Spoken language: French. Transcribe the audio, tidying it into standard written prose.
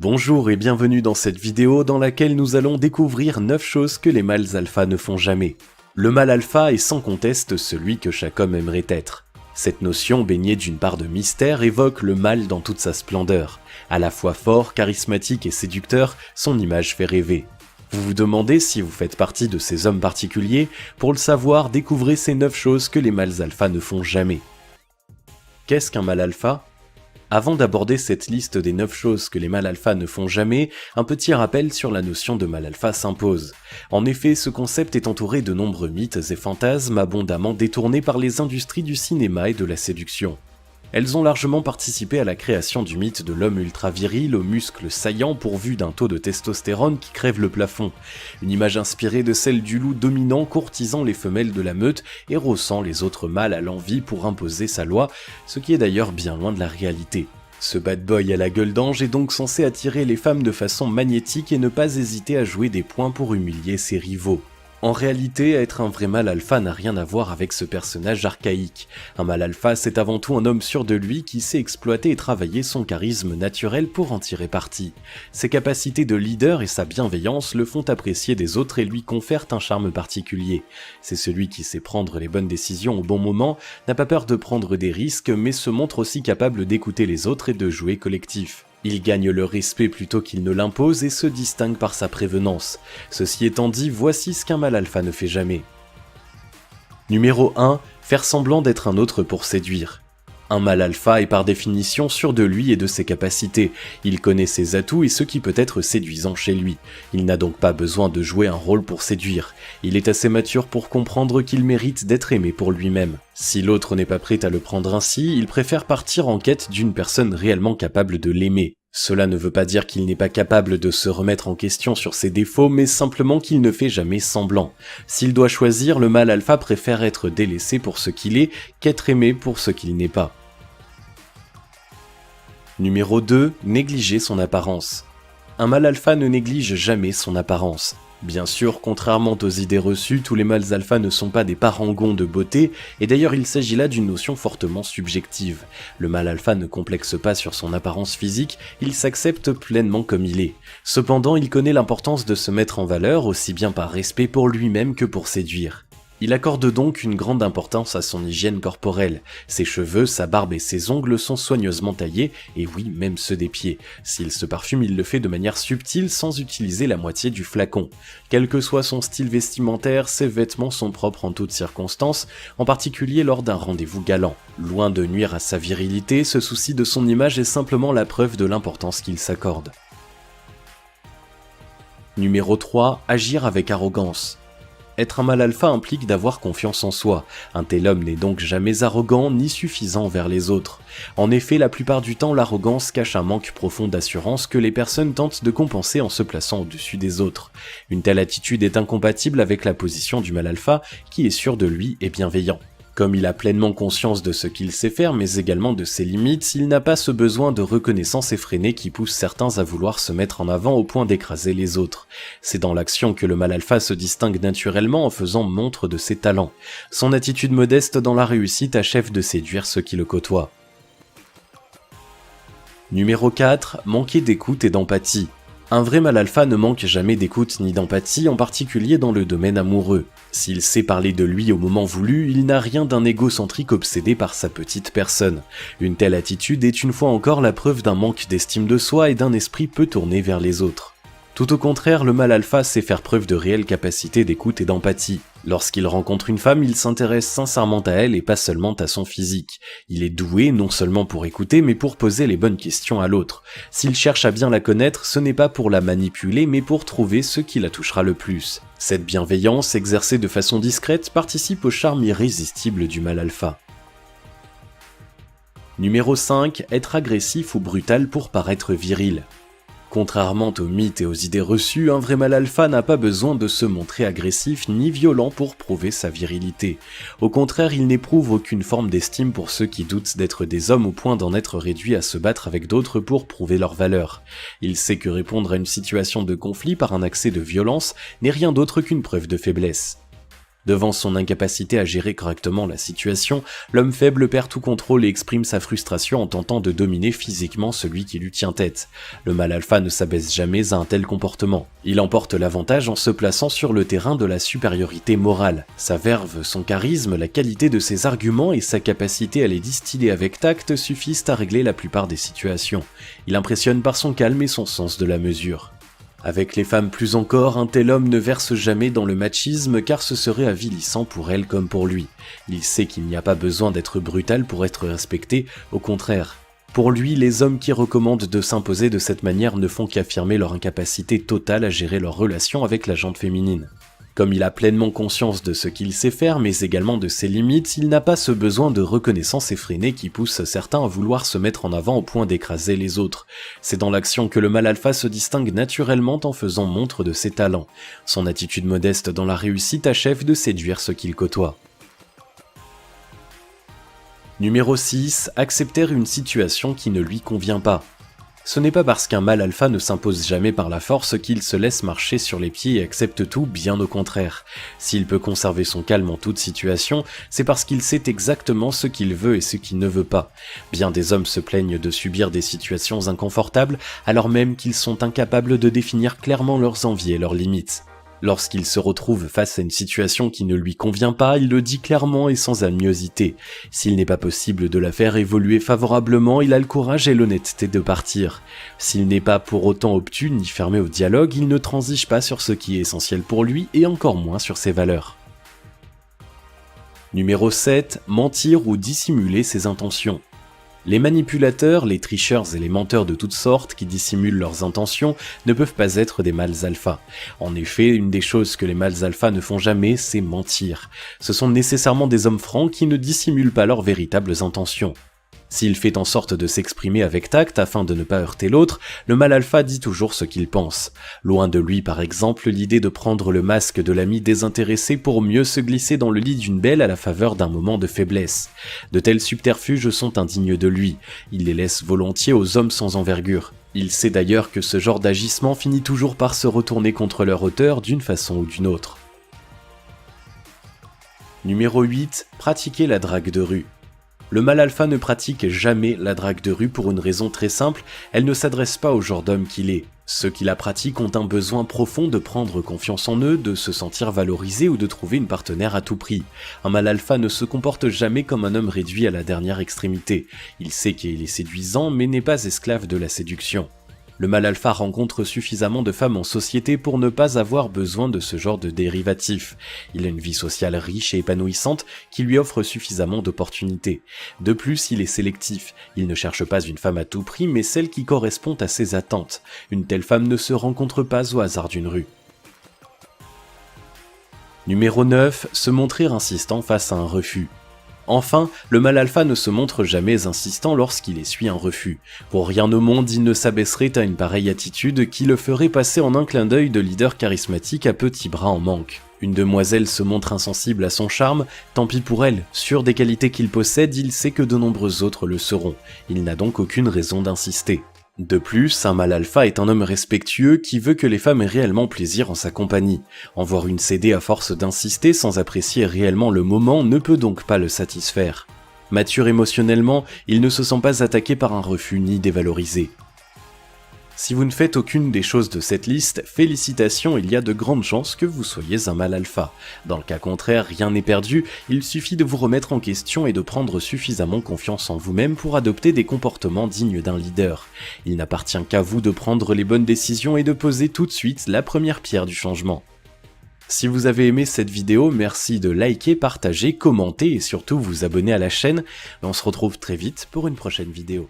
Bonjour et bienvenue dans cette vidéo dans laquelle nous allons découvrir 9 choses que les mâles alpha ne font jamais. Le mâle alpha est sans conteste celui que chaque homme aimerait être. Cette notion baignée d'une part de mystère évoque le mâle dans toute sa splendeur. À la fois fort, charismatique et séducteur, son image fait rêver. Vous vous demandez si vous faites partie de ces hommes particuliers? Pour le savoir, découvrez ces 9 choses que les mâles alpha ne font jamais. Qu'est-ce qu'un mâle alpha? Avant d'aborder cette liste des 9 choses que les mâles alpha ne font jamais, un petit rappel sur la notion de mâle alpha s'impose. En effet, ce concept est entouré de nombreux mythes et fantasmes abondamment détournés par les industries du cinéma et de la séduction. Elles ont largement participé à la création du mythe de l'homme ultra viril aux muscles saillants pourvu d'un taux de testostérone qui crève le plafond. Une image inspirée de celle du loup dominant courtisant les femelles de la meute et rossant les autres mâles à l'envi pour imposer sa loi, ce qui est d'ailleurs bien loin de la réalité. Ce bad boy à la gueule d'ange est donc censé attirer les femmes de façon magnétique et ne pas hésiter à jouer des points pour humilier ses rivaux. En réalité, être un vrai mâle alpha n'a rien à voir avec ce personnage archaïque. Un mâle alpha, c'est avant tout un homme sûr de lui qui sait exploiter et travailler son charisme naturel pour en tirer parti. Ses capacités de leader et sa bienveillance le font apprécier des autres et lui confèrent un charme particulier. C'est celui qui sait prendre les bonnes décisions au bon moment, n'a pas peur de prendre des risques, mais se montre aussi capable d'écouter les autres et de jouer collectif. Il gagne le respect plutôt qu'il ne l'impose et se distingue par sa prévenance. Ceci étant dit, voici ce qu'un mâle alpha ne fait jamais. Numéro 1. Faire semblant d'être un autre pour séduire. Un mâle alpha est par définition sûr de lui et de ses capacités. Il connaît ses atouts et ce qui peut être séduisant chez lui. Il n'a donc pas besoin de jouer un rôle pour séduire. Il est assez mature pour comprendre qu'il mérite d'être aimé pour lui-même. Si l'autre n'est pas prêt à le prendre ainsi, il préfère partir en quête d'une personne réellement capable de l'aimer. Cela ne veut pas dire qu'il n'est pas capable de se remettre en question sur ses défauts, mais simplement qu'il ne fait jamais semblant. S'il doit choisir, le mâle alpha préfère être délaissé pour ce qu'il est, qu'être aimé pour ce qu'il n'est pas. Numéro 2. Négliger son apparence. Un mâle alpha ne néglige jamais son apparence. Bien sûr, contrairement aux idées reçues, tous les mâles alpha ne sont pas des parangons de beauté, et d'ailleurs il s'agit là d'une notion fortement subjective. Le mâle alpha ne complexe pas sur son apparence physique, il s'accepte pleinement comme il est. Cependant, il connaît l'importance de se mettre en valeur, aussi bien par respect pour lui-même que pour séduire. Il accorde donc une grande importance à son hygiène corporelle. Ses cheveux, sa barbe et ses ongles sont soigneusement taillés, et oui, même ceux des pieds. S'il se parfume, il le fait de manière subtile sans utiliser la moitié du flacon. Quel que soit son style vestimentaire, ses vêtements sont propres en toutes circonstances, en particulier lors d'un rendez-vous galant. Loin de nuire à sa virilité, ce souci de son image est simplement la preuve de l'importance qu'il s'accorde. Numéro 3. Agir avec arrogance. Être un mâle alpha implique d'avoir confiance en soi. Un tel homme n'est donc jamais arrogant ni suffisant envers les autres. En effet, la plupart du temps, l'arrogance cache un manque profond d'assurance que les personnes tentent de compenser en se plaçant au-dessus des autres. Une telle attitude est incompatible avec la position du mâle alpha qui est sûr de lui et bienveillant. Comme il a pleinement conscience de ce qu'il sait faire, mais également de ses limites, il n'a pas ce besoin de reconnaissance effréné qui pousse certains à vouloir se mettre en avant au point d'écraser les autres. C'est dans l'action que le mâle alpha se distingue naturellement en faisant montre de ses talents. Son attitude modeste dans la réussite achève de séduire ceux qui le côtoient. Numéro 4. Manquer d'écoute et d'empathie. Un vrai mâle alpha ne manque jamais d'écoute ni d'empathie, en particulier dans le domaine amoureux. S'il sait parler de lui au moment voulu, il n'a rien d'un égocentrique obsédé par sa petite personne. Une telle attitude est une fois encore la preuve d'un manque d'estime de soi et d'un esprit peu tourné vers les autres. Tout au contraire, le mâle alpha sait faire preuve de réelle capacité d'écoute et d'empathie. Lorsqu'il rencontre une femme, il s'intéresse sincèrement à elle et pas seulement à son physique. Il est doué non seulement pour écouter, mais pour poser les bonnes questions à l'autre. S'il cherche à bien la connaître, ce n'est pas pour la manipuler, mais pour trouver ce qui la touchera le plus. Cette bienveillance, exercée de façon discrète, participe au charme irrésistible du mâle alpha. Numéro 5. Être agressif ou brutal pour paraître viril. Contrairement aux mythes et aux idées reçues, un vrai mâle alpha n'a pas besoin de se montrer agressif ni violent pour prouver sa virilité. Au contraire, il n'éprouve aucune forme d'estime pour ceux qui doutent d'être des hommes au point d'en être réduits à se battre avec d'autres pour prouver leur valeur. Il sait que répondre à une situation de conflit par un accès de violence n'est rien d'autre qu'une preuve de faiblesse. Devant son incapacité à gérer correctement la situation, l'homme faible perd tout contrôle et exprime sa frustration en tentant de dominer physiquement celui qui lui tient tête. Le mâle alpha ne s'abaisse jamais à un tel comportement. Il emporte l'avantage en se plaçant sur le terrain de la supériorité morale. Sa verve, son charisme, la qualité de ses arguments et sa capacité à les distiller avec tact suffisent à régler la plupart des situations. Il impressionne par son calme et son sens de la mesure. Avec les femmes plus encore, un tel homme ne verse jamais dans le machisme car ce serait avilissant pour elle comme pour lui. Il sait qu'il n'y a pas besoin d'être brutal pour être respecté, au contraire. Pour lui, les hommes qui recommandent de s'imposer de cette manière ne font qu'affirmer leur incapacité totale à gérer leur relation avec la gente féminine. Comme il a pleinement conscience de ce qu'il sait faire, mais également de ses limites, il n'a pas ce besoin de reconnaissance effréné qui pousse certains à vouloir se mettre en avant au point d'écraser les autres. C'est dans l'action que le mâle alpha se distingue naturellement en faisant montre de ses talents. Son attitude modeste dans la réussite achève de séduire ceux qu'il côtoie. Numéro 6. Accepter une situation qui ne lui convient pas. Ce n'est pas parce qu'un mâle alpha ne s'impose jamais par la force qu'il se laisse marcher sur les pieds et accepte tout, bien au contraire. S'il peut conserver son calme en toute situation, c'est parce qu'il sait exactement ce qu'il veut et ce qu'il ne veut pas. Bien des hommes se plaignent de subir des situations inconfortables, alors même qu'ils sont incapables de définir clairement leurs envies et leurs limites. Lorsqu'il se retrouve face à une situation qui ne lui convient pas, il le dit clairement et sans animosité. S'il n'est pas possible de la faire évoluer favorablement, il a le courage et l'honnêteté de partir. S'il n'est pas pour autant obtus ni fermé au dialogue, il ne transige pas sur ce qui est essentiel pour lui et encore moins sur ses valeurs. Numéro 7. Mentir ou dissimuler ses intentions. Les manipulateurs, les tricheurs et les menteurs de toutes sortes qui dissimulent leurs intentions ne peuvent pas être des mâles alpha. En effet, une des choses que les mâles alpha ne font jamais, c'est mentir. Ce sont nécessairement des hommes francs qui ne dissimulent pas leurs véritables intentions. S'il fait en sorte de s'exprimer avec tact afin de ne pas heurter l'autre, le mâle alpha dit toujours ce qu'il pense. Loin de lui par exemple l'idée de prendre le masque de l'ami désintéressé pour mieux se glisser dans le lit d'une belle à la faveur d'un moment de faiblesse. De tels subterfuges sont indignes de lui, il les laisse volontiers aux hommes sans envergure. Il sait d'ailleurs que ce genre d'agissement finit toujours par se retourner contre leur auteur d'une façon ou d'une autre. Numéro 8. Pratiquer la drague de rue. Le mâle alpha ne pratique jamais la drague de rue pour une raison très simple, elle ne s'adresse pas au genre d'homme qu'il est. Ceux qui la pratiquent ont un besoin profond de prendre confiance en eux, de se sentir valorisés ou de trouver une partenaire à tout prix. Un mâle alpha ne se comporte jamais comme un homme réduit à la dernière extrémité. Il sait qu'il est séduisant mais n'est pas esclave de la séduction. Le mâle alpha rencontre suffisamment de femmes en société pour ne pas avoir besoin de ce genre de dérivatif. Il a une vie sociale riche et épanouissante qui lui offre suffisamment d'opportunités. De plus, il est sélectif. Il ne cherche pas une femme à tout prix, mais celle qui correspond à ses attentes. Une telle femme ne se rencontre pas au hasard d'une rue. Numéro 9. Se montrer insistant face à un refus. Enfin, le mâle alpha ne se montre jamais insistant lorsqu'il essuie un refus. Pour rien au monde, il ne s'abaisserait à une pareille attitude qui le ferait passer en un clin d'œil de leader charismatique à petits bras en manque. Une demoiselle se montre insensible à son charme, tant pis pour elle, sûr des qualités qu'il possède, il sait que de nombreux autres le seront. Il n'a donc aucune raison d'insister. De plus, un mâle alpha est un homme respectueux qui veut que les femmes aient réellement plaisir en sa compagnie. En voir une céder à force d'insister sans apprécier réellement le moment ne peut donc pas le satisfaire. Mature émotionnellement, il ne se sent pas attaqué par un refus ni dévalorisé. Si vous ne faites aucune des choses de cette liste, félicitations, il y a de grandes chances que vous soyez un mâle alpha. Dans le cas contraire, rien n'est perdu, il suffit de vous remettre en question et de prendre suffisamment confiance en vous-même pour adopter des comportements dignes d'un leader. Il n'appartient qu'à vous de prendre les bonnes décisions et de poser tout de suite la première pierre du changement. Si vous avez aimé cette vidéo, merci de liker, partager, commenter et surtout vous abonner à la chaîne. On se retrouve très vite pour une prochaine vidéo.